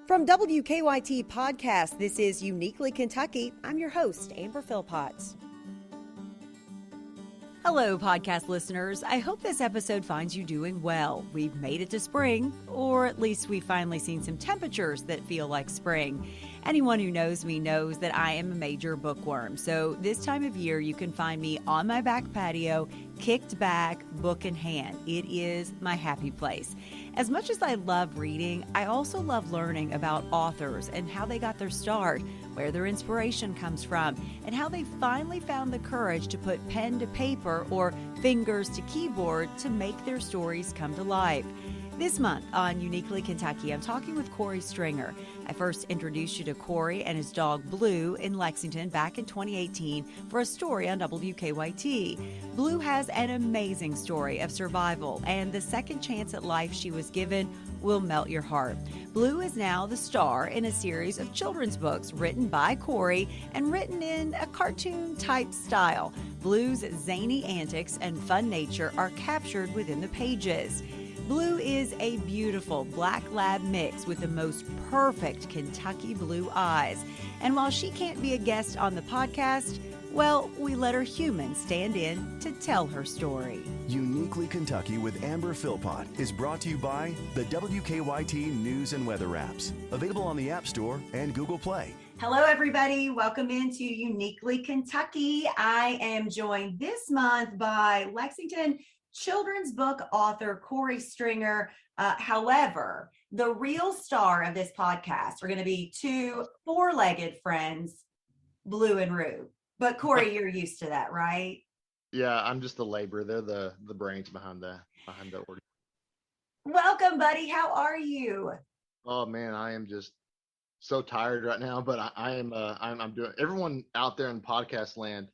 From WKYT Podcast, this is Uniquely Kentucky. I'm your host, Amber Philpott. Hello, podcast listeners. I hope this episode finds you doing well. We've made it to spring, or at least we've finally seen some temperatures that feel like spring. Anyone who knows me knows that I am a major bookworm, so this time of year you can find me on my back patio, kicked back, book in hand. It is my happy place. As much as I love reading, I also love learning about authors and how they got their start, where their inspiration comes from, and how they finally found the courage to put pen to paper or fingers to keyboard to make their stories come to life. This month on Uniquely Kentucky, I'm talking with Cory Stringer. I first introduced you to Cory and his dog Bloo in Lexington back in 2018 for a story on WKYT. Bloo has an amazing story of survival, and the second chance at life she was given will melt your heart. Bloo is now the star in a series of children's books written by Cory and written in a cartoon-type style. Bloo's zany antics and fun nature are captured within the pages. Bloo is a beautiful black lab mix with the most perfect Kentucky blue eyes. And while she can't be a guest on the podcast, well, we let her human stand in to tell her story. Uniquely Kentucky with Amber Philpott is brought to you by the WKYT News and Weather apps, available on the App Store and Google Play. Hello, everybody. Welcome into Uniquely Kentucky. I am joined this month by Lexington children's book author Cory Stringer. However, the real star of this podcast are going to be two four-legged friends, Bloo and Roo. But Cory, you're used to that, right? Yeah, I'm just the labor. They're the brains behind the order. Welcome, buddy. How are you? Oh man, I am just so tired right now. But I'm doing. Everyone out there in podcast land,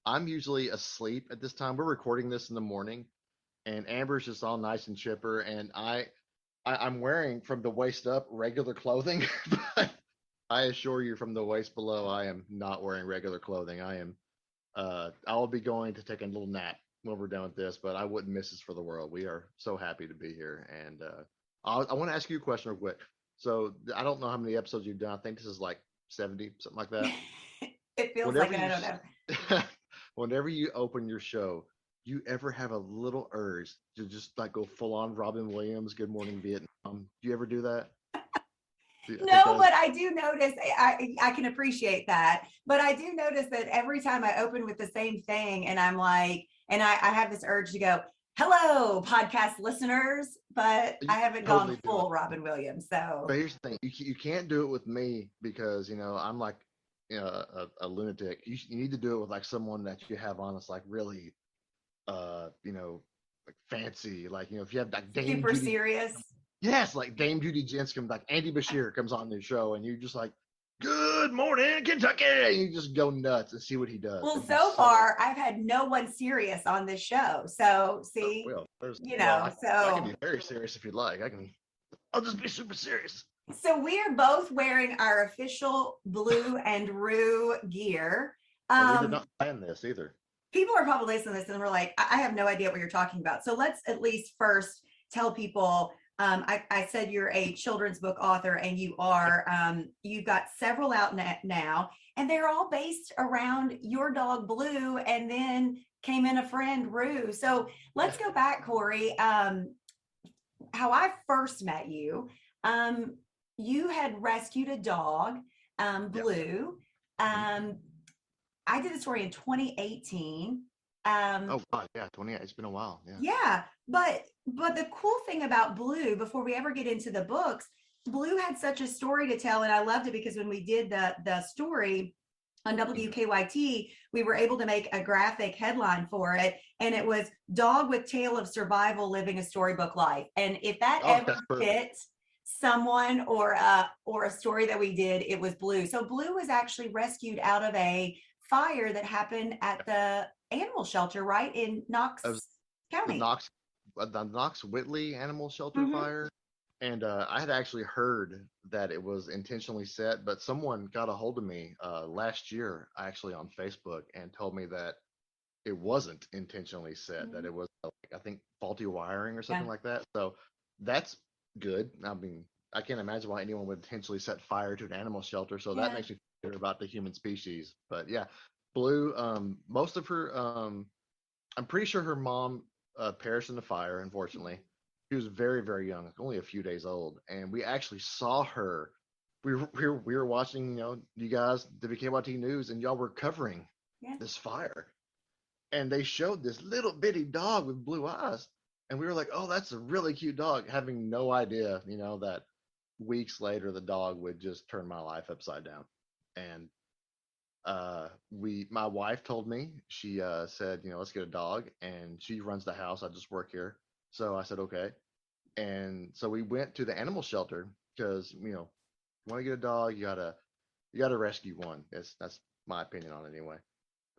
I'm usually asleep at this time. We're recording this in the morning, and Amber's just all nice and chipper, and I'm wearing from the waist up regular clothing, but I assure you from the waist below, I am not wearing regular clothing. I'll be going to take a little nap when we're done with this, but I wouldn't miss this for the world. We are so happy to be here, and I want to ask you a question real quick. So I don't know how many episodes you've done. I think this is like 70, something like that. It feels like it. I don't know. Whenever you open your show, do you ever have a little urge to just like go full on Robin Williams, Good Morning Vietnam? Do you ever do that? No, but I do notice, I can appreciate that, but I do notice that every time I open with the same thing and I'm like, and I have this urge to go, hello, podcast listeners, but I haven't gone full Robin Williams. So, but here's the thing, you can't do it with me because, I'm like, a lunatic. You need to do it with like someone that you have on that's like really, like fancy, like, if you have like Dame super Judy, serious. Yes, like Dame Judy Jensen, like Andy Bashir comes on the show, and you're just like, "Good morning, Kentucky!" And you just go nuts and see what he does. Well, so far I've had no one serious on this show. So see, I can be very serious if you'd like. I'll just be super serious. So we are both wearing our official Bloo and Roo gear. We did not plan this either. People are probably listening to this and we're like, I have no idea what you're talking about. So let's at least first tell people. I said you're a children's book author, and you are. You've got several out now, and they're all based around your dog Bloo, and then came in a friend Roo. So let's go back, Cory. How I first met you, you had rescued a dog, Bloo. I did the story in 2018. Oh God, yeah, 28. It's been a while. Yeah, but the cool thing about Bloo, before we ever get into the books, Bloo had such a story to tell, and I loved it because when we did the story on WKYT, we were able to make a graphic headline for it, and it was "Dog with Tale of Survival Living a Storybook Life." And if that ever fit someone or a story that we did, it was Bloo. So Bloo was actually rescued out of a fire that happened at the animal shelter, right in Knox County. The Knox Whitley Animal Shelter fire. And I had actually heard that it was intentionally set, but someone got a hold of me last year, actually on Facebook, and told me that it wasn't intentionally set, that it was, I think, faulty wiring or something like that. So that's good. I mean, I can't imagine why anyone would intentionally set fire to an animal shelter. So that Yeah. makes me fear about the human species. But yeah, Blue, most of her, I'm pretty sure her mom perished in the fire, unfortunately. She was very, very young, like only a few days old. And we actually saw her. We were watching, you guys, WKYT News, and y'all were covering Yeah. this fire. And they showed this little bitty dog with blue eyes. And we were like, oh, that's a really cute dog, having no idea, that weeks later the dog would just turn my life upside down. And my wife told me, she said, let's get a dog, and she runs the house. I just work here. So I said, okay. And so we went to the animal shelter because, want to get a dog, you gotta rescue one. That's my opinion on it anyway.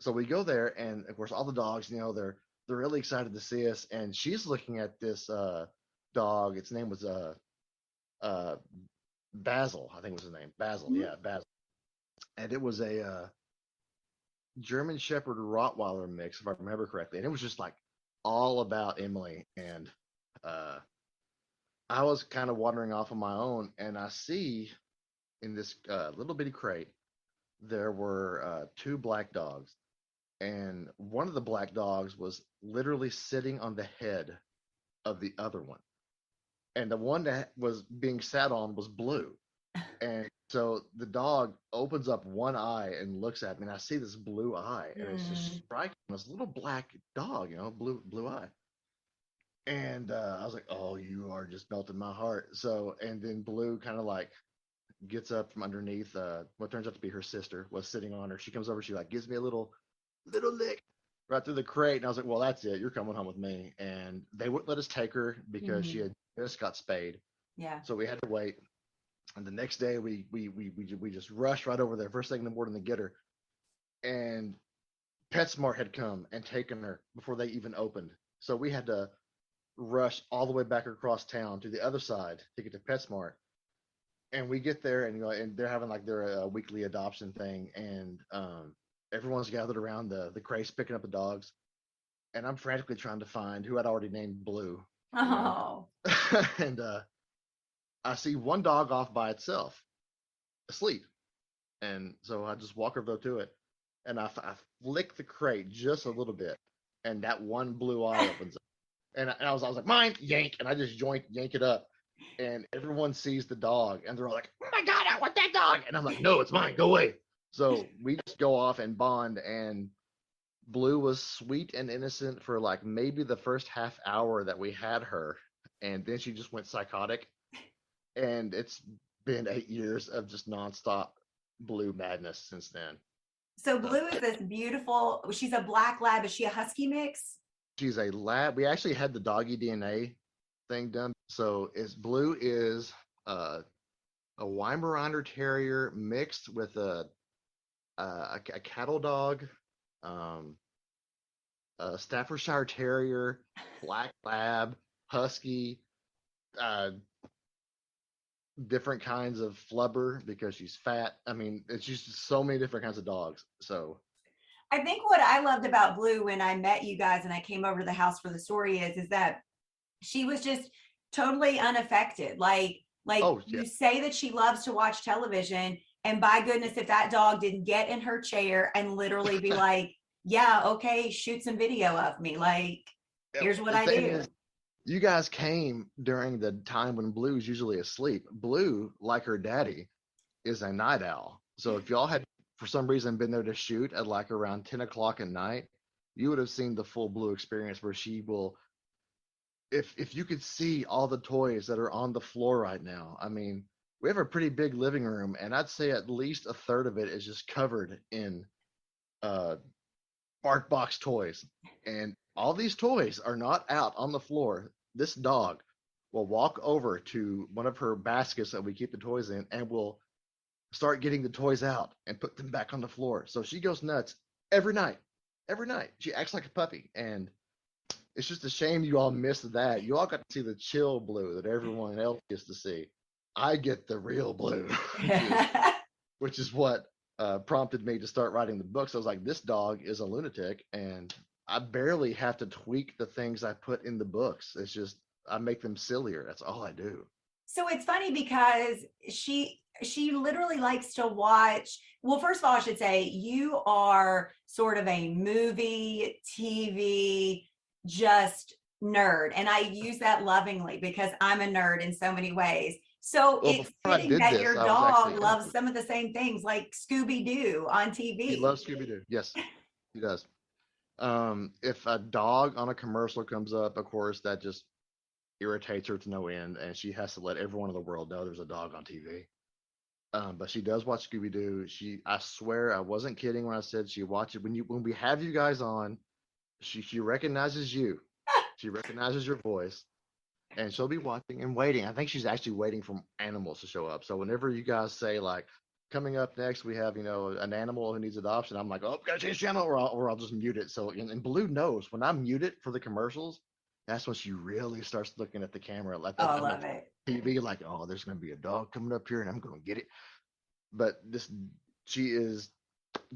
So we go there, and of course all the dogs, they're really excited to see us. And she's looking at this dog. Its name was uh Basil, I think was his name. Basil, Mhm. yeah, Basil. And it was a German Shepherd Rottweiler mix, if I remember correctly. And it was just like all about Emily. And uh, I was kind of wandering off on my own, and I see in this little bitty crate there were two black dogs, and one of the black dogs was literally sitting on the head of the other one, and the one that was being sat on was Blue. And so the dog opens up one eye and looks at me, and I see this blue eye, and it's just Mm. striking. This little black dog, blue eye. And I was like, "Oh, you are just melting my heart." So, and then Blue kind of like gets up from underneath. What turns out to be her sister was sitting on her. She comes over, she like gives me a little lick right through the crate, and I was like, "Well, that's it. You're coming home with me." And they wouldn't let us take her because she Mhm. had just got spayed, Yeah. so we had to wait. And the next day, we just rushed right over there first thing in the morning to get her. And PetSmart had come and taken her before they even opened, so we had to rush all the way back across town to the other side to get to PetSmart. And we get there, and and they're having like their weekly adoption thing, and everyone's gathered around the crates picking up the dogs, and I'm frantically trying to find who I'd already named Blue, you know. Oh. And I see one dog off by itself, asleep. And so I just walk over to it, and I flick the crate just a little bit, and that one blue eye opens up. And I was like, mine, yank, and I just yank it up, and everyone sees the dog, and they're all like, oh my god, I want that dog, and I'm like, no, it's mine, go away. So we just go off and bond, and Blue was sweet and innocent for like maybe the first half hour that we had her, and then she just went psychotic, and it's been 8 years of just nonstop Blue madness since then. So So Blue is this beautiful, she's a black lab. Is she a husky mix? she's a lab. We actually had the doggy DNA thing done. So is Blue is a Weimaraner Terrier mixed with a cattle dog, um, a Staffordshire Terrier, Black Lab, Husky, uh, different kinds of flubber because she's fat. I mean, it's just so many different kinds of dogs. So I think what I loved about Blue when I met you guys and I came over to the house for the story is that she was just totally unaffected. Like oh yeah, you say that she loves to watch television, and by goodness, if that dog didn't get in her chair and literally be like, yeah, okay, shoot some video of me. Like, here's what the I thing do. is, you guys came during the time when Blue's usually asleep. Blue, like her daddy, is a night owl. So if y'all had for some reason been there to shoot at like around 10 o'clock at night, you would have seen the full Blue experience where she will if you could see all the toys that are on the floor right now. I mean, we have a pretty big living room, and I'd say at least a third of it is just covered in uh BarkBox toys. And all these toys are not out on the floor. This dog will walk over to one of her baskets that we keep the toys in and will start getting the toys out and put them back on the floor. So she goes nuts every night. Every night. She acts like a puppy. And it's just a shame you all missed that. You all got to see the chill Blue that everyone else gets to see. I get the real Blue, which is what prompted me to start writing the book. So I was like, this dog is a lunatic, and I barely have to tweak the things I put in the books. It's just I make them sillier. That's all I do. So it's funny because she literally likes to watch. Well, first of all, I should say you are sort of a movie, TV, just nerd. And I use that lovingly because I'm a nerd in so many ways. So Well, it's before I fitting did that this, your I was dog actually into loves it. some of the same things like Scooby Doo on He TV. loves Scooby Doo. Yes, he does. If a dog on a commercial comes up, of course, that just irritates her to no end, and she has to let everyone in the world know there's a dog on TV. But she does watch Scooby Doo. I swear, I wasn't kidding when I said she watches when we have you guys on. She recognizes you. She recognizes your voice, and she'll be watching and waiting. I think she's actually waiting for animals to show up. So whenever you guys say like, coming up next, we have an animal who needs adoption, I'm like, oh, gotta change channel, or I'll just mute it. So and Blue knows when I mute it for the commercials, that's when she really starts looking at the camera, like Oh, I on the love it. TV, like, oh, there's gonna be a dog coming up here, and I'm gonna get it. But she is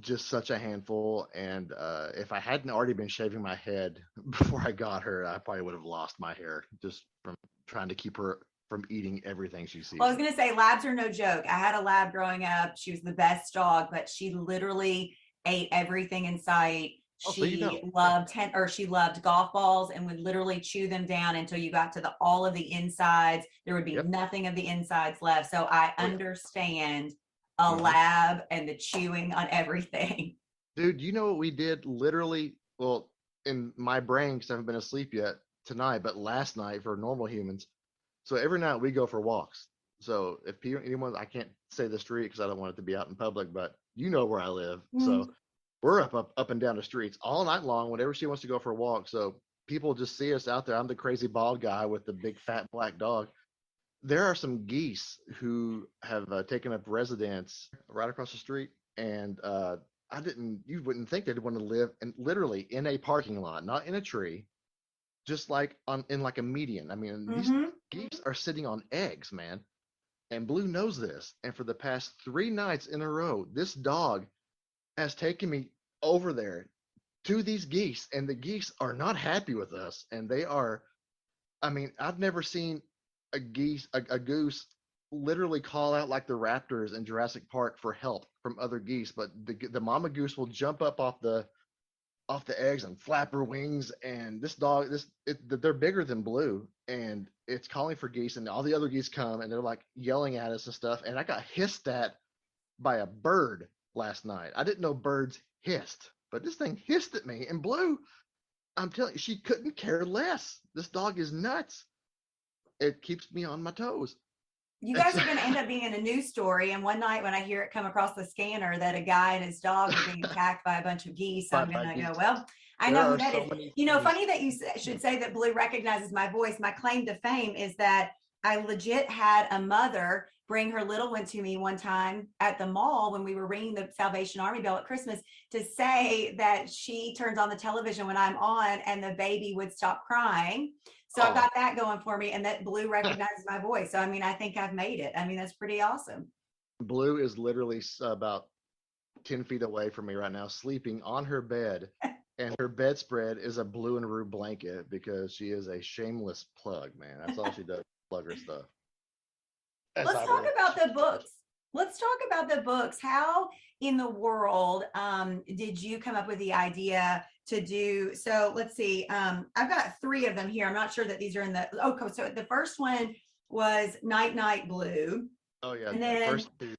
just such a handful. And if I hadn't already been shaving my head before I got her, I probably would have lost my hair just from trying to keep her from eating everything she Well, I sees. was going to say labs are no joke. I had a lab growing up. She was the best dog, but she literally ate everything in sight. Oh, so you She know. Yeah. loved she loved golf balls and would literally chew them down until you got to the all of the insides. There would be Yep. nothing of the insides left. So I Oh, yeah. understand a Mhm. lab and the chewing on everything. Dude, you know what we did literally? Well, in my brain, because I haven't been asleep yet tonight, but last night for normal humans. So every night we go for walks. So if anyone, I can't say the street because I don't want it to be out in public, but you know where I live. So we're up and down the streets all night long whenever she wants to go for a walk. So people just see us out there. I'm the crazy bald guy with the big fat black dog. There are some geese who have taken up residence right across the street, and you wouldn't think they'd want to live literally in a parking lot, not in a tree, just like in like a median. I mean, these Mm-hmm. geese are sitting on eggs, man. And Blue knows this. And for the past 3 nights in a row, this dog has taken me over there to these geese, and the geese are not happy with us. And they are, I mean, I've never seen a goose literally call out like the raptors in Jurassic Park for help from other geese, but the mama goose will jump up off the eggs and flap her wings. And this dog, they're bigger than Blue, and it's calling for geese, and all the other geese come and they're like yelling at us and stuff. And I got hissed at by a bird last night. I didn't know birds hissed, but this thing hissed at me. And Blue, I'm telling you, she couldn't care less. This dog is nuts. It keeps me on my toes. You It's guys are going to end up being in a news story. And one night when I hear it come across the scanner that a guy and his dog are being attacked by a bunch of geese, I'm going by to go, geese. well, I There know who are that so is. many You know, things. funny that you should say that Blue recognizes my voice. My claim to fame is that I legit had a mother bring her little one to me one time at the mall when we were ringing the Salvation Army bell at Christmas to say that she turns on the television when I'm on and the baby would stop crying. So I've Oh, got that going for me, and that Blue recognizes my voice. So I mean, I think I've made it. I mean, that's pretty awesome. Blue is literally about 10 feet away from me right now, sleeping on her bed. And her bedspread is a blue and rue blanket because she is a shameless plug, man. That's all she does, plug her stuff. As Let's I talk will. about the books. Let's talk about the books. How in the world did you come up with the idea to do? So let's see. I've got three of them here. I'm not sure that these are in the. Oh, so the first one was Night Night Blue, Oh, yeah. and The then first two.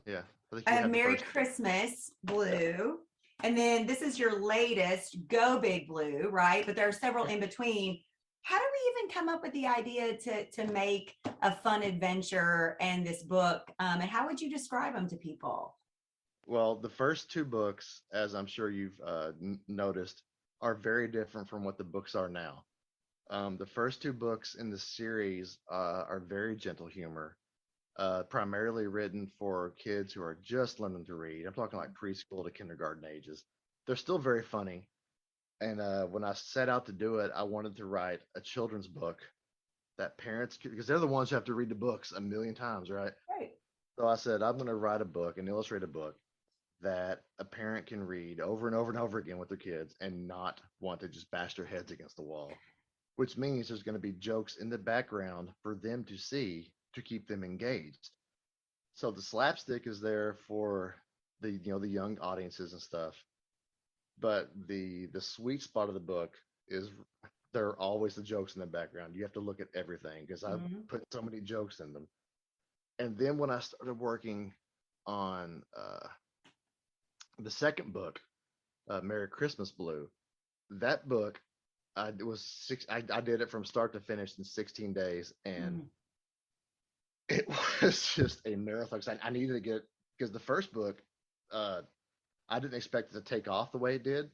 Yeah. I think I you have have the Merry first two. Christmas Yep. Blue, and then this is your latest Go Big Blue, right? But there are several in between. How do we even come up with the idea to make a fun adventure and this book? And how would you describe them to people? Well, the first two books, as I'm sure you've noticed, are very different from what the books are now. The first two books in the series are very gentle humor, primarily written for kids who are just learning to read. I'm talking like preschool to kindergarten ages. They're still very funny. And when I set out to do it, I wanted to write a children's book that parents, because they're the ones who have to read the books a million times, right? Right. So I said, I'm going to write a book, an illustrated book that a parent can read over and over and over again with their kids and not want to just bash their heads against the wall, which means there's going to be jokes in the background for them to see to keep them engaged. So the slapstick is there for the young audiences and stuff, but the sweet spot of the book is there are always the jokes in the background. You have to look at everything because I've Mm-hmm. put so many jokes in them. And then when I started working on the second book, Merry Christmas Blue, that book I did it from start to finish in 16 days, and Mm-hmm. it was just a marathon. 'Cause I needed to get because the first book, uh, I didn't expect it to take off the way it did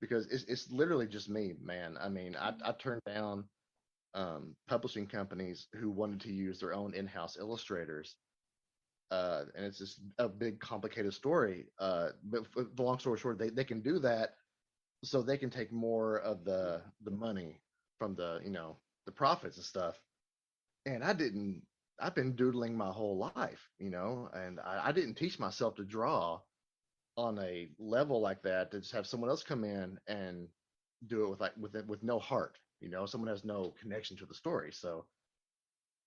because it's literally just me, man. I mean, I turned down publishing companies who wanted to use their own in-house illustrators, and it's just a big, complicated story. But for the long story short, they can do that so they can take more of the money from the profits and stuff. And I've been doodling my whole life, and I didn't teach myself to draw on a level like that to just have someone else come in and do it with no heart, someone has no connection to the story. So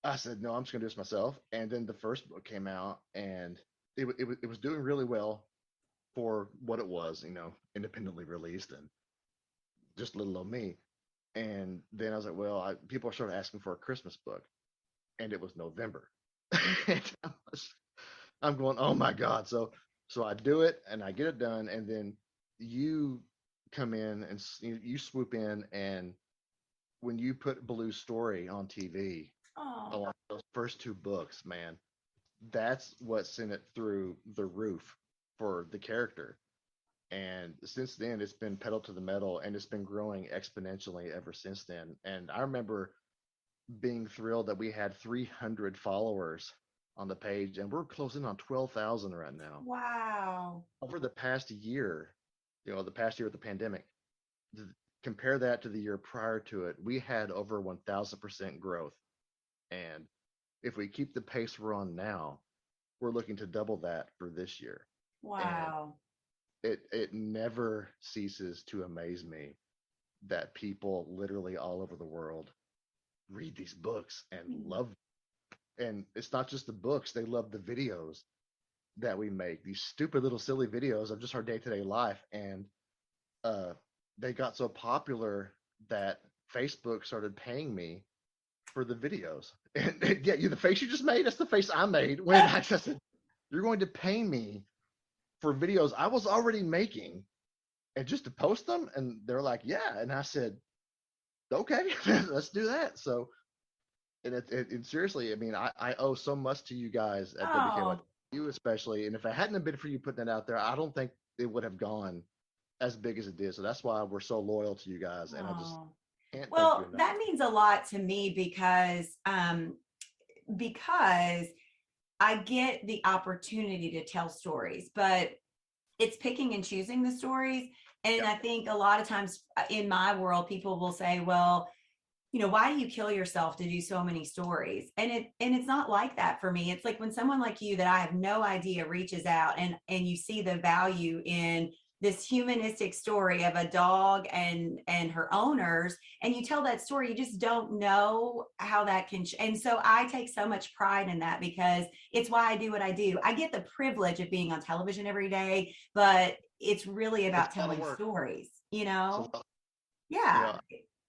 I said, no, I'm just gonna do this myself. And then the first book came out, and it was doing really well for what it was, independently released and just little old me. And then I was like, well, people started asking for a Christmas book, and it was November. And I'm going, oh my God. So I do it and I get it done, and then you come in and you swoop in, and when you put Blue's story on TV, Oh. along those first two books, man, that's what sent it through the roof for the character. And since then, it's been pedal to the metal, and it's been growing exponentially ever since then. And I remember being thrilled that we had 300 followers on the page, and we're closing on 12,000 right now. Wow. Over the past year, the past year with the pandemic, th- compare that to the year prior to it, we had over 1,000% growth. And if we keep the pace we're on now, we're looking to double that for this year. And Wow. it never ceases to amaze me that people literally all over the world read these books and Mm. love them. And it's not just the books, they love the videos that we make, these stupid little silly videos of just our day-to-day life. And uh they got so popular that Facebook started paying me for the videos. And yeah, the face you just made, that's the face I made when I just said, you're going to pay me for videos I was already making and just to post them. And they're like, yeah. And I said, okay, let's do that. So, and it seriously, I mean, I owe so much to you guys at WKYT, Oh. you especially. And if it hadn't been for you putting that out there, I don't think it would have gone as big as it did. So that's why we're so loyal to you guys. And I just Oh. can't thank you Well, enough. that means a lot to me because I get the opportunity to tell stories, but it's picking and choosing the stories. And Yeah. I think a lot of times in my world, people will say, well, why do you kill yourself to do so many stories? And it's not like that for me. It's like when someone like you that I have no idea reaches out and you see the value in this humanistic story of a dog and her owners, and you tell that story, you just don't know how that can and so I take so much pride in that because it's why I do what I do. I get the privilege of being on television every day, but it's really It's about a lot of telling work. stories, It's a lot, you yeah. know,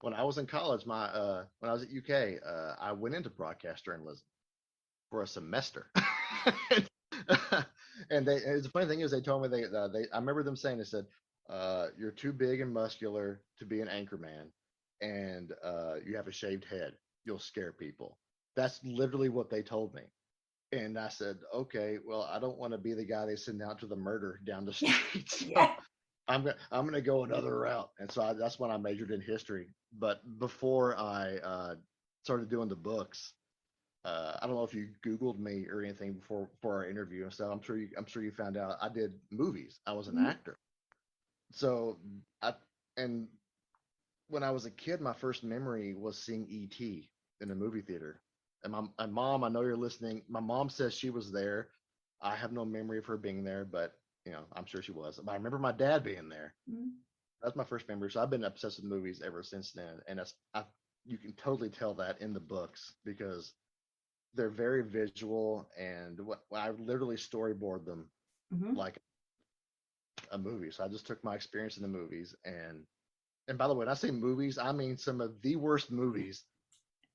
when I was in college, when I was at UK, I went into broadcast journalism for a semester. And the funny thing is, they told me I remember them saying, they said, you're too big and muscular to be an anchorman, and you have a shaved head. You'll scare people. That's literally what they told me. And I said, okay, well, I don't want to be the guy they send out to the murder down the street. So Yeah. I'm gonna go another route. And so that's when I majored in history. But before I started doing the books, I don't know if you Googled me or anything before our interview and stuff. I'm sure you found out I did movies. I was an Mhm. actor. So I and when I was a kid, my first memory was seeing E.T. in a movie theater. And my mom, I know you're listening. My mom says she was there. I have no memory of her being there, but I'm sure she was. But I remember my dad being there. Mhm. That's my first memory. So I've been obsessed with movies ever since then. And you can totally tell that in the books because they're very visual, and I literally storyboard them Hmm. like a movie. So I just took my experience in the movies, and by the way, when I say movies, I mean some of the worst movies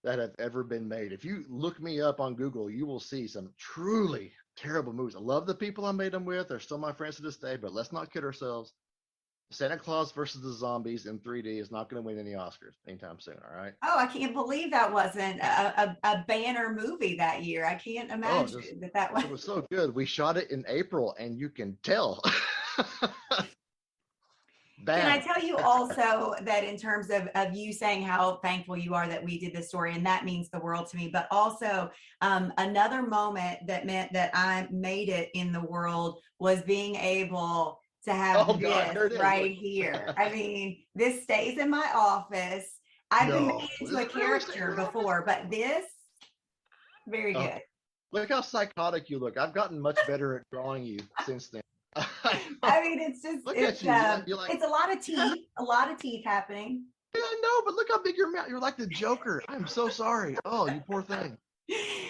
that have ever been made. If you look me up on Google, you will see some truly terrible movies. I love the people I made them with; they're still my friends to this day. But let's not kid ourselves. Santa Claus versus the Zombies in 3D is not going to win any Oscars anytime soon. All right. Oh, I can't believe that wasn't a banner movie that year. I can't Oh, just imagine that was. it was so good. We shot it in April, and you can tell. Can I Bad. tell you also that in terms of you saying how thankful you are that we did this story, and that means the world to me, but also another moment that meant that I made it in the world was being able to Oh have God, this here it is. right Look. here. I mean, this stays in my office. I've been No, made into this a really stays character in office. before, but this, very Oh, good. look how psychotic you look. I've gotten much better at drawing you since then. I mean, it's just, Look at you. You're like, it's a lot of yeah, teeth, a lot of teeth happening. I know, but look how big your mouth. You're like the Joker. I'm so sorry. Oh, you poor thing.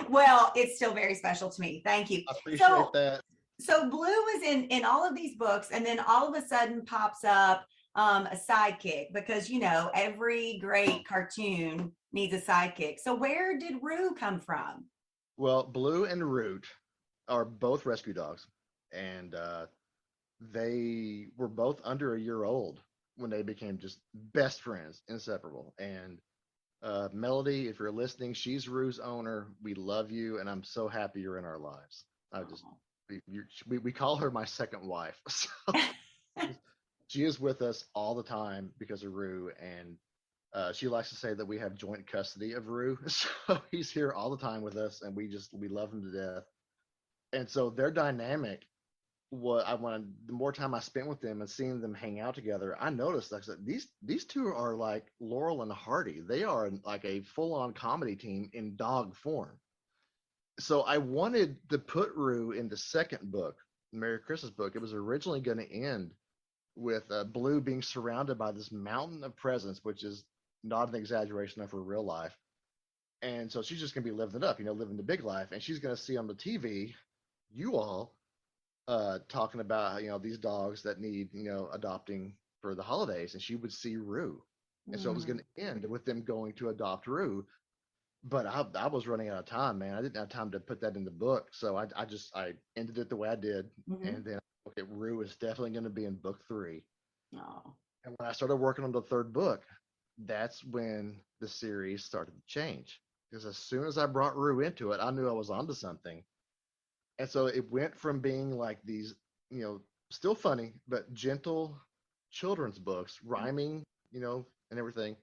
Well, it's still very special to me. Thank you. I appreciate So, that. so Blue is in all of these books, and then all of a sudden pops up a sidekick because every great cartoon needs a sidekick. So where did Rue come from? Well, Blue and Root are both rescue dogs, and they were both under a year old when they became just best friends, inseparable. And Melody, if you're listening, she's Rue's owner. We love you, and I'm so happy you're in our lives. I just Oh. we call her my second wife. So she is with us all the time because of Rue, and she likes to say that we have joint custody of Rue. So he's here all the time with us, and we love him to death. And so their dynamic, what I wanted, the more time I spent with them and seeing them hang out together, I noticed like I said, these two are like Laurel and Hardy. They are like a full on comedy team in dog form. So I wanted to put Rue in the second book, Merry Christmas book. It was originally going to end with Blue being surrounded by this mountain of presents, which is not an exaggeration of her real life. And so she's just going to be living it up, living the big life. And she's going to see on the TV you all talking about these dogs that need adopting for the holidays, and she would see Rue, and so it was going Mm-hmm. to end with them going to adopt Rue. But I was running out of time, man. I didn't have time to put that in the book, so I ended it the way I did, Mm-hmm. and then okay, Rue is definitely going to be in book 3. Oh. And when I started working on the third book, that's when the series started to change, because as soon as I brought Rue into it, I knew I was onto something. And so it went from being like these, still funny, but gentle children's books, rhyming, and everything,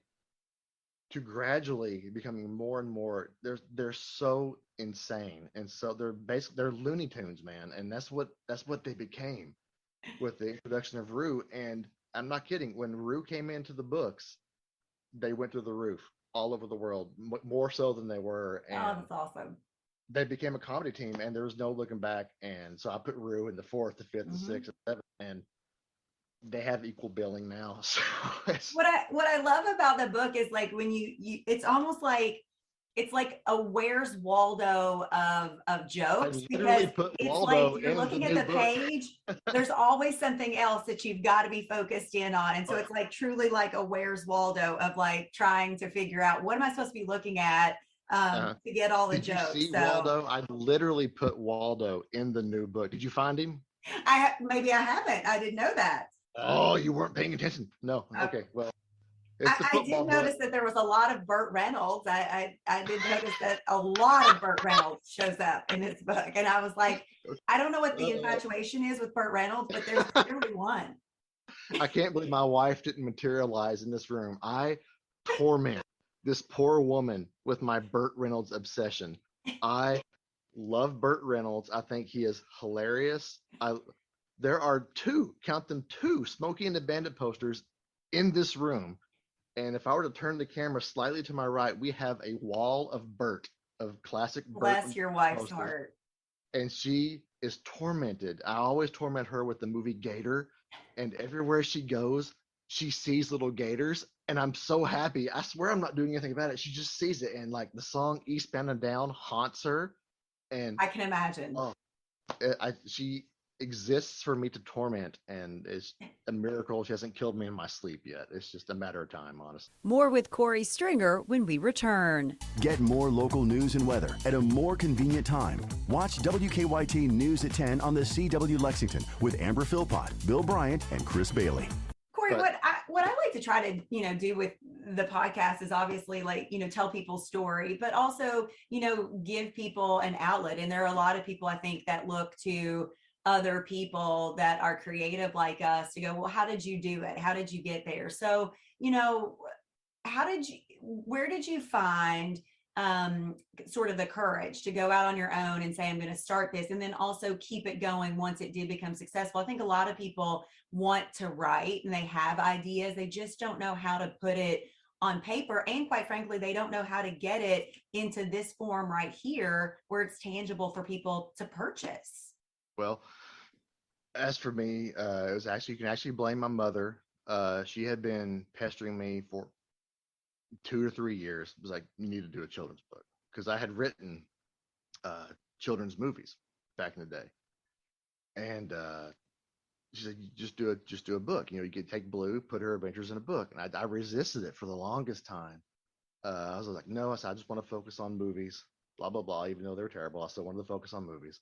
to gradually becoming more and more. They're so insane, and so they're Looney Tunes, man, and that's what they became with the introduction of Rue. And I'm not kidding. When Rue came into the books, they went through the roof all over the world, more so than they were, Oh, and that's awesome. they became a comedy team, and there was no looking back. And so I put Rue in the fourth, the fifth, the Mm-hmm. sixth, and seventh, and they have equal billing now. So it's What I love about the book is like when you it's almost like it's like a Where's Waldo of I jokes because literally put it's like Waldo you're in the looking at new the book. page, there's always something else that you've got to be focused in on. And so Oh, it's like truly like a Where's Waldo of like trying to figure out what am I supposed to be looking at to get all the did you jokes. see So Waldo? I literally put Waldo in the new book. Did you find him? maybe I haven't. I didn't know that. Oh, you weren't paying attention. No. Uh, Okay. Well, it's the I did football book. notice that there was a lot of Burt Reynolds. I did notice that a lot of Burt Reynolds shows up in this book. And I was like, I don't know what the Uh, infatuation is with Burt Reynolds, but there's clearly one. I can't believe my wife didn't materialize in this room. I torment this poor woman with my Burt Reynolds obsession. I love Burt Reynolds. I think he is hilarious. There are count them, two Smokey and the Bandit posters in this room. And if I were to turn the camera slightly to my right, we have a wall of Burt, of classic Burt Bless your wife's posters. heart. And she is tormented. I always torment her with the movie Gator, and everywhere she goes, she sees little gators, and I'm so happy. I swear I'm not doing anything about it. She just sees it, and like the song "Eastbound and Down" haunts her, and I can imagine. oh, she exists for me to torment, and it's a miracle she hasn't killed me in my sleep yet. It's just a matter of time, honestly. More with Cory Stringer when we return. Get more local news and weather at a more convenient time. Watch WKYT News at 10 on the CW Lexington with Amber Philpott, Bill Bryant, and Chris Bailey. Cory, what I like to try to, do with the podcast is obviously like, tell people's story, but also, give people an outlet. And there are a lot of people, I think, that look to other people that are creative like us to go, well, how did you do it? How did you get there? So, where did you find sort of the courage to go out on your own and say, I'm going to start this, and then also keep it going once it did become successful? I think a lot of people want to write and they have ideas. They just don't know how to put it on paper. And quite frankly, they don't know how to get it into this form right here where it's tangible for people to purchase. Well, as for me, it was actually, you can actually blame my mother. She had been pestering me for 2 or 3 years. It was like, you need to do a children's book, because I had written children's movies back in the day. And she said, just do a book. You could take Bloo, put her adventures in a book. And I resisted it for the longest time. I was like, no, I said, I just want to focus on movies, blah, blah, blah. Even though they were terrible, I still wanted to focus on movies.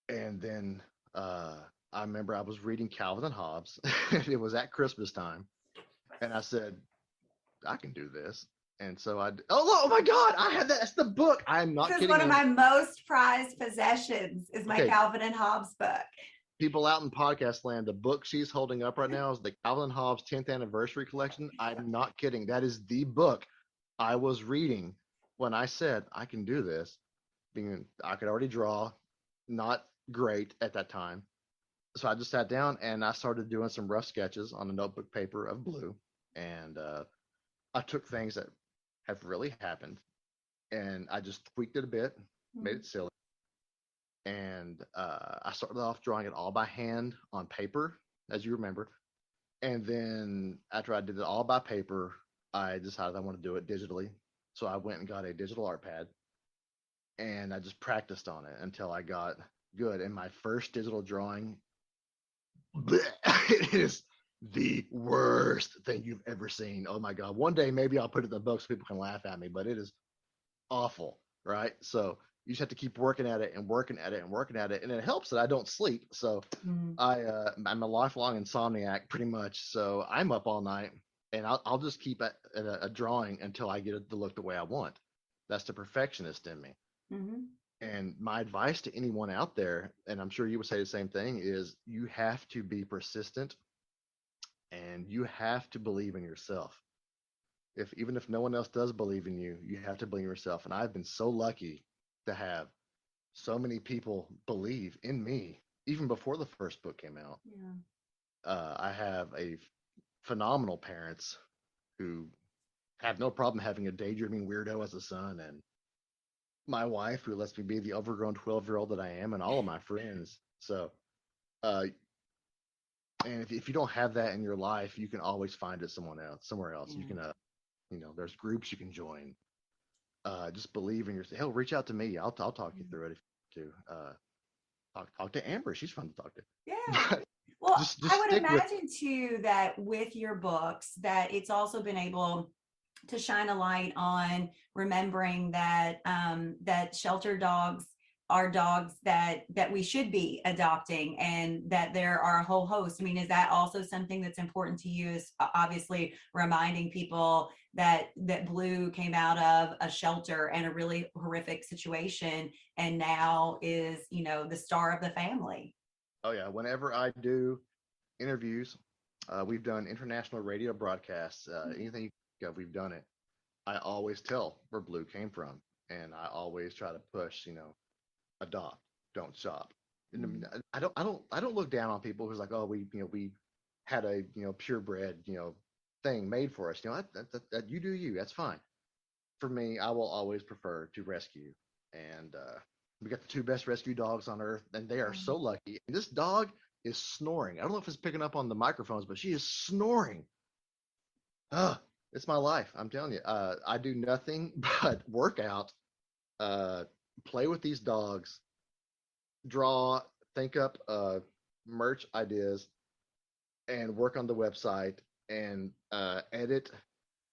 And then I remember I was reading Calvin and Hobbes. It was at Christmas time. And I said, I can do this. And so oh my God, I have that. That's the book. I'm not kidding. This is one of my most prized possessions is my Calvin and Hobbes book. People out in podcast land, the book she's holding up right now is the Calvin and Hobbes 10th anniversary collection. I'm not kidding. That is the book I was reading when I said I can do this. Being I could already draw, not great at that time. So I just sat down and I started doing some rough sketches on a notebook paper of Bloo. And I took things that have really happened and I just tweaked it a bit, made it silly. And I started off drawing it all by hand on paper, as you remember. And then after I did it all by paper, I decided I want to do it digitally. So I went and got a digital art pad and I just practiced on it until I got good. And my first digital drawing, it is the worst thing you've ever seen. Oh my God. One day, maybe I'll put it in the book so people can laugh at me, but it is awful. Right. So you just have to keep working at it and working at it and working at it. And it helps that I don't sleep. So I'm a lifelong insomniac pretty much. So I'm up all night and I'll just keep a drawing until I get it to look the way I want. That's the perfectionist in me. Mm-hmm. And my advice to anyone out there, and I'm sure you would say the same thing, is you have to be persistent and you have to believe in yourself. Even if no one else does believe in you, you have to believe in yourself. And I've been so lucky to have so many people believe in me, even before the first book came out. Yeah. I have phenomenal parents who have no problem having a daydreaming weirdo as a son, and my wife who lets me be the overgrown 12-year-old that I am, and all of my friends. So, and if you don't have that in your life, you can always find it somewhere else. Yeah. You can, there's groups you can join. Just believe in yourself. Hell, reach out to me. I'll talk you through it if you want to. Talk to Amber. She's fun to talk to. Yeah. Well, just I would imagine too that with your books that it's also been able to shine a light on remembering that that shelter dogs are dogs that we should be adopting, and that there are a whole host. I mean, is that also something that's important to you? Is obviously reminding people that Bloo came out of a shelter and a really horrific situation, and now is the star of the family. Oh yeah, whenever I do interviews, we've done international radio broadcasts. Anything we've done it. I always tell where Bloo came from, and I always try to push, adopt, don't shop. Mm-hmm. I don't look down on people who's like, oh, we had a purebred thing made for us. That you do you. That's fine. For me, I will always prefer to rescue, and we got the 2 best rescue dogs on earth, and they are so lucky. And this dog is snoring. I don't know if it's picking up on the microphones, but she is snoring. It's my life. I'm telling you. I do nothing but work out, play with these dogs, draw, think up merch ideas, and work on the website and edit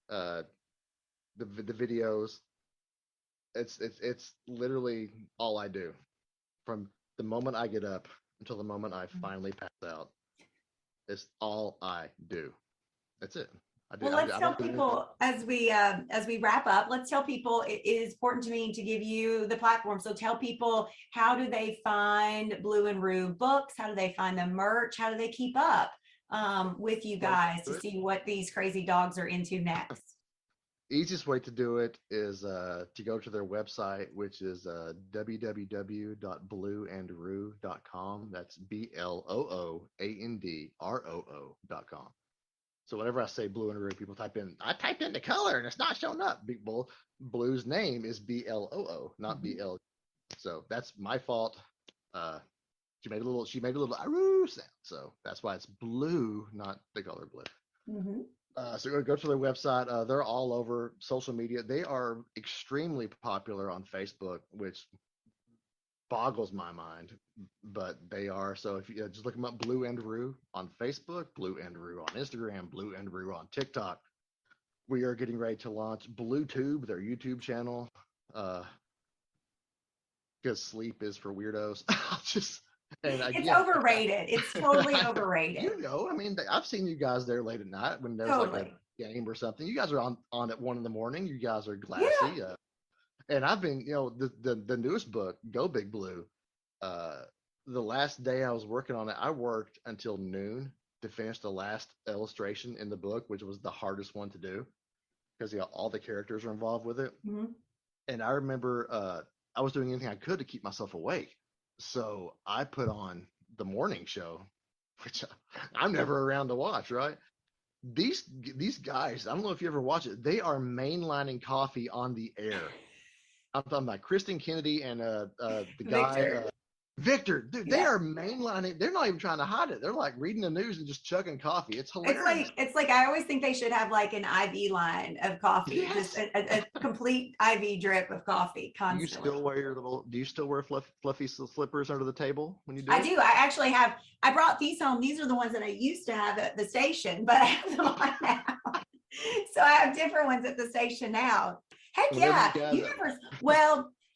the videos. It's literally all I do from the moment I get up until the moment I finally pass out. It's all I do. That's it. Well, let's tell people as we wrap up, let's tell people it is important to me to give you the platform. So tell people, how do they find Bloo and Roo books? How do they find the merch? How do they keep up with you guys to see what these crazy dogs are into next? Easiest way to do it is to go to their website, which is www.blooandroo.com. That's BLOOANDROO.com. So whenever I say Bloo and Roo, people I typed in the color and it's not showing up. Big Bull. Blue's name is BLOO, not BL. So that's my fault. She made a little aroo sound. So that's why it's Bloo, not the color blue. So go to their website. They're all over social media. They are extremely popular on Facebook, which boggles my mind, but they are. So if you just look them up, Bloo and Roo on Facebook, Bloo and Roo on Instagram, Bloo and Roo on TikTok. We are getting ready to launch BlueTube, their YouTube channel, because sleep is for weirdos. It's overrated. It's totally overrated. You know, I mean, I've seen you guys there late at night when there's like a game or something. You guys are on at 1 a.m. You guys are glassy. Yeah. And I've been, the newest book, Go Big Blue. The last day I was working on it, I worked until noon to finish the last illustration in the book, which was the hardest one to do because all the characters are involved with it. And I remember I was doing anything I could to keep myself awake. So I put on the morning show, which I'm never around to watch, right? These guys, I don't know if you ever watch it, they are mainlining coffee on the air. I'm talking about Kristen Kennedy and the guy Victor. Dude, they are mainlining. They're not even trying to hide it. They're like reading the news and just chugging coffee. It's hilarious. It's like I always think they should have like an IV line of coffee, just a complete IV drip of coffee constantly. Do you still wear fluffy slippers under the table when you do? I do. I actually have. I brought these home. These are the ones that I used to have at the station, but I have them on now. So I have different ones at the station now. Heck yeah!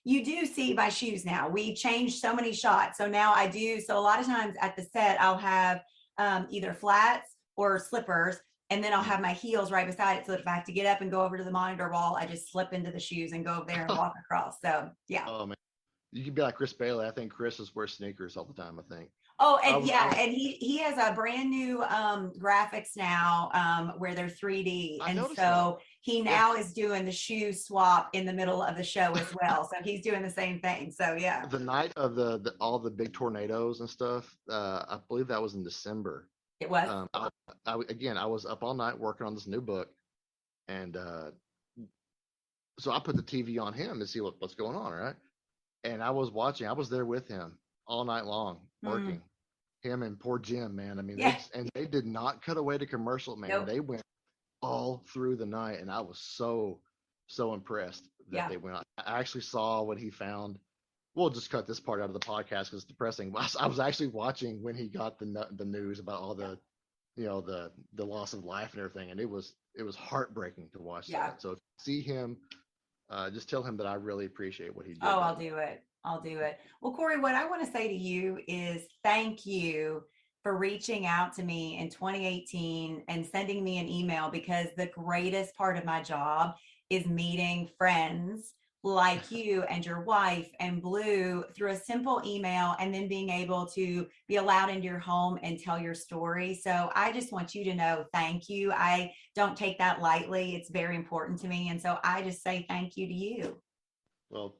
You do see my shoes now. We changed so many shots. So now I do. So a lot of times at the set, I'll have either flats or slippers, and then I'll have my heels right beside it. So that if I have to get up and go over to the monitor wall, I just slip into the shoes and go over there and walk across. So yeah. Oh man, you can be like Chris Bailey. I think Chris wears sneakers all the time. I think. Oh, and and he has a brand new graphics now where they're 3D, and so he now is doing the shoe swap in the middle of the show as well. So he's doing the same thing. So yeah. The night of all the big tornadoes and stuff, I believe that was in December. It was. I was up all night working on this new book, and so I put the TV on him to see what's going on, right? And I was watching. I was there with him all night long working. Him and poor Jim, man. I mean, they did not cut away to commercial, man. Nope. They went all through the night, and I was so impressed that they went. I actually saw what he found. We'll just cut this part out of the podcast because it's depressing. I was actually watching when he got the news about all the the loss of life and everything, and it was heartbreaking to watch that. So see him, just tell him that I really appreciate what he did. Oh, I'll do it. Well, Cory, what I want to say to you is thank you for reaching out to me in 2018 and sending me an email, because the greatest part of my job is meeting friends like you and your wife and Bloo through a simple email, and then being able to be allowed into your home and tell your story. So I just want you to know, thank you. I don't take that lightly. It's very important to me. And so I just say thank you to you. Well,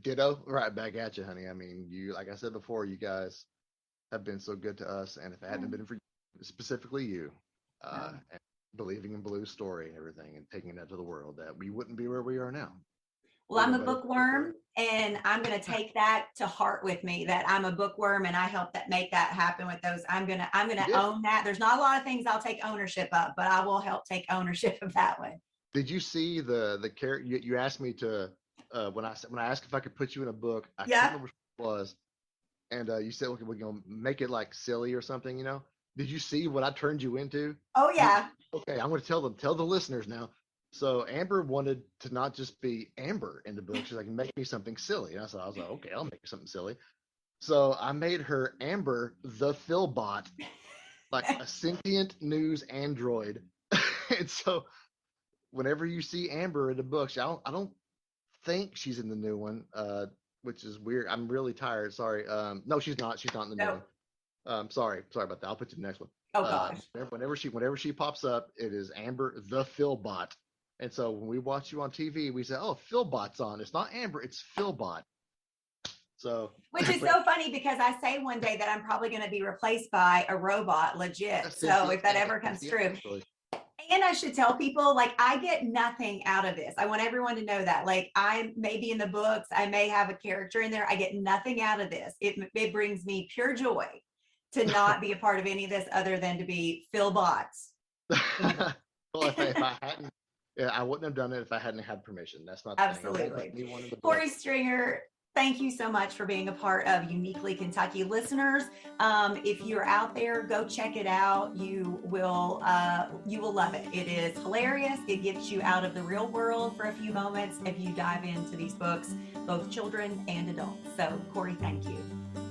ditto, right back at you, honey. I mean, like I said before, you guys have been so good to us, and if it hadn't been for specifically you, and believing in Bloo's story and everything, and taking it out to the world, that we wouldn't be where we are now. Well, I'm a But bookworm, and I'm going to take that to heart with me, that I'm a bookworm and I helped that make that happen with those. I'm you gonna did. own that. There's not a lot of things I'll take ownership of, but I will help take ownership of that one. Did you see the character you asked me to when I asked if I could put you in a book? I can't Yeah. remember what it was, and you said, "Okay, we're gonna make it like silly or something," you know. Did you see what I turned you into? Oh You yeah. okay? I'm gonna tell the listeners now. So Amber wanted to not just be Amber in the book. She's like, make me something silly. And I was like, okay, I'll make something silly. So I made her Amber the Philbot, like a sentient news android. And so whenever you see Amber in the books, I don't think she's in the new one, which is weird. I'm really tired. Sorry. No, she's not. She's not in the new No. one. Sorry about that. I'll put you in the next one. Oh gosh. Whenever she pops up, it is Amber the Philbot. And so when we watch you on TV, we say, "Oh, Philbot's on." It's not Amber, it's Philbot. So, Which is so funny because I say one day that I'm probably going to be replaced by a robot, legit. So if that ever comes true. And I should tell people, like, I get nothing out of this. I want everyone to know that. Like, I may be in the books, I may have a character in there. I get nothing out of this. It brings me pure joy to not be a part of any of this other than to be Philbots. Well, if I hadn't, yeah, I wouldn't have done it if I hadn't had permission. That's not the Absolutely. thing. Cory Stringer, thank you so much for being a part of Uniquely Kentucky. Listeners, if you're out there, go check it out. You will love it. It is hilarious. It gets you out of the real world for a few moments if you dive into these books, both children and adults. So, Cory, thank you.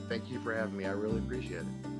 Thank you for having me. I really appreciate it.